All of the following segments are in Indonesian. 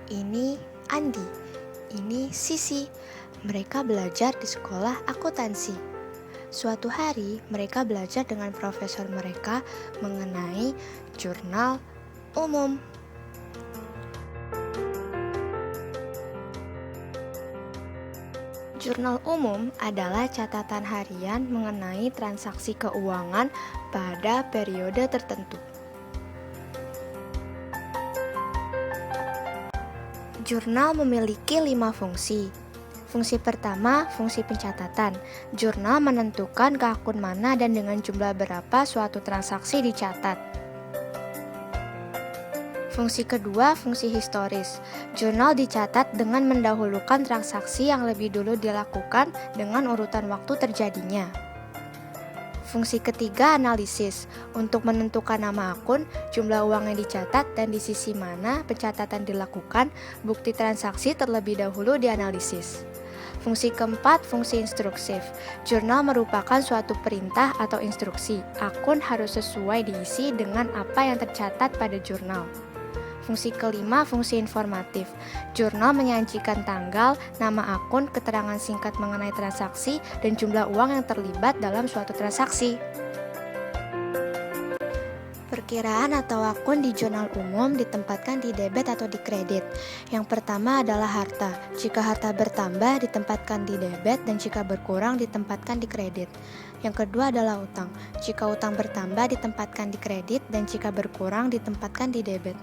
Ini Andi, ini Sisi. Mereka belajar di sekolah akuntansi. Suatu hari, mereka belajar dengan profesor mereka mengenai jurnal umum. Jurnal umum adalah catatan harian mengenai transaksi keuangan pada periode tertentu. Jurnal memiliki 5 fungsi. Fungsi pertama, fungsi pencatatan. Jurnal menentukan ke akun mana dan dengan jumlah berapa suatu transaksi dicatat. Fungsi kedua, fungsi historis. Jurnal dicatat dengan mendahulukan transaksi yang lebih dulu dilakukan dengan urutan waktu terjadinya. Fungsi ketiga, analisis. Untuk menentukan nama akun, jumlah uang yang dicatat, dan di sisi mana pencatatan dilakukan, bukti transaksi terlebih dahulu dianalisis. Fungsi keempat, fungsi instruksif. Jurnal merupakan suatu perintah atau instruksi. Akun harus sesuai diisi dengan apa yang tercatat pada jurnal. Fungsi kelima, fungsi informatif. Jurnal menyajikan tanggal, nama akun, keterangan singkat mengenai transaksi, dan jumlah uang yang terlibat dalam suatu transaksi. Perkiraan atau akun di jurnal umum ditempatkan di debit atau di kredit. Yang pertama adalah harta. Jika harta bertambah, ditempatkan di debit, dan jika berkurang, ditempatkan di kredit. Yang kedua adalah utang. Jika utang bertambah, ditempatkan di kredit, dan jika berkurang, ditempatkan di debit.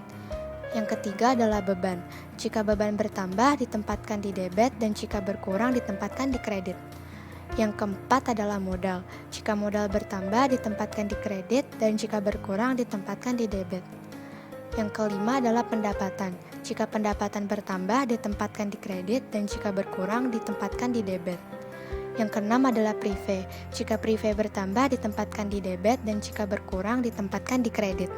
Yang ketiga adalah beban. Jika beban bertambah, ditempatkan di debit, dan jika berkurang, ditempatkan di kredit. Yang keempat adalah modal. Jika modal bertambah, ditempatkan di kredit, dan jika berkurang, ditempatkan di debit. Yang kelima adalah pendapatan. Jika pendapatan bertambah, ditempatkan di kredit, dan jika berkurang, ditempatkan di debit. Yang keenam adalah prive. Jika prive bertambah, ditempatkan di debit, dan jika berkurang, ditempatkan di kredit.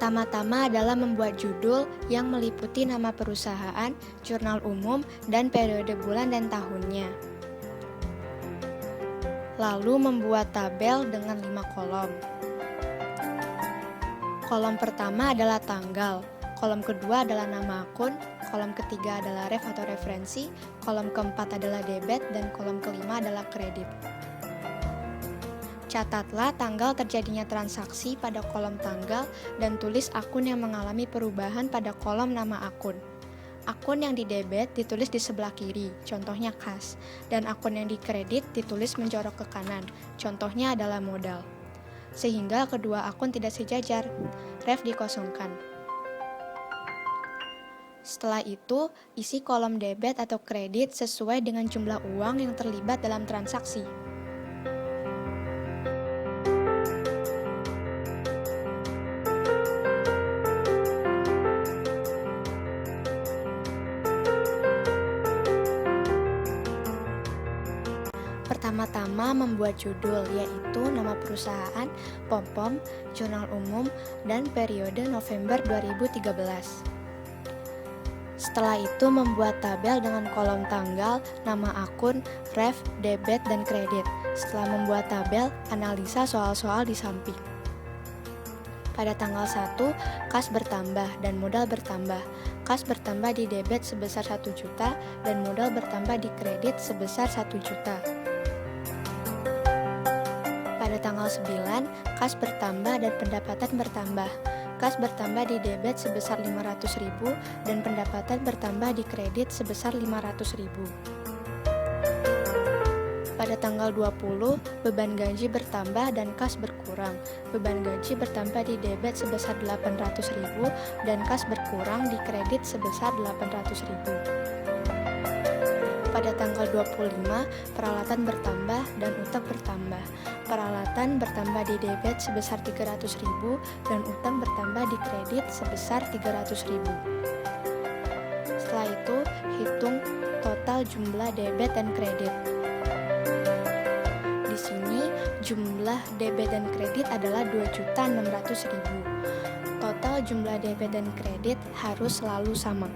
Pertama-tama adalah membuat judul yang meliputi nama perusahaan, jurnal umum, dan periode bulan dan tahunnya. Lalu membuat tabel dengan 5 kolom. Kolom pertama adalah tanggal, kolom kedua adalah nama akun, kolom ketiga adalah ref atau referensi, kolom keempat adalah debit, dan kolom kelima adalah kredit. Catatlah tanggal terjadinya transaksi pada kolom tanggal dan tulis akun yang mengalami perubahan pada kolom nama akun. Akun yang di debit ditulis di sebelah kiri, contohnya kas, dan akun yang di kredit ditulis menjorok ke kanan, contohnya adalah modal. Sehingga kedua akun tidak sejajar, ref dikosongkan. Setelah itu, isi kolom debit atau kredit sesuai dengan jumlah uang yang terlibat dalam transaksi. Pertama-tama membuat judul, yaitu nama perusahaan, pom-pom, jurnal umum, dan periode November 2013. Setelah itu membuat tabel dengan kolom tanggal, nama akun, ref, debit, dan kredit. Setelah membuat tabel, analisa soal-soal di samping. Pada tanggal 1, kas bertambah dan modal bertambah. Kas bertambah di debit sebesar 1 juta dan modal bertambah di kredit sebesar 1 juta. Pada tanggal 9, kas bertambah dan pendapatan bertambah. Kas bertambah di debit sebesar 500.000 dan pendapatan bertambah di kredit sebesar 500.000. Pada tanggal 20, beban gaji bertambah dan kas berkurang. Beban gaji bertambah di debit sebesar 800.000 dan kas berkurang di kredit sebesar 800.000. Pada tanggal 25, peralatan bertambah dan utang bertambah. Peralatan bertambah di debit sebesar 300.000 dan utang bertambah di kredit sebesar 300.000. Setelah itu, hitung total jumlah debit dan kredit. Di sini, jumlah debit dan kredit adalah 2.600.000. Total jumlah debit dan kredit harus selalu sama.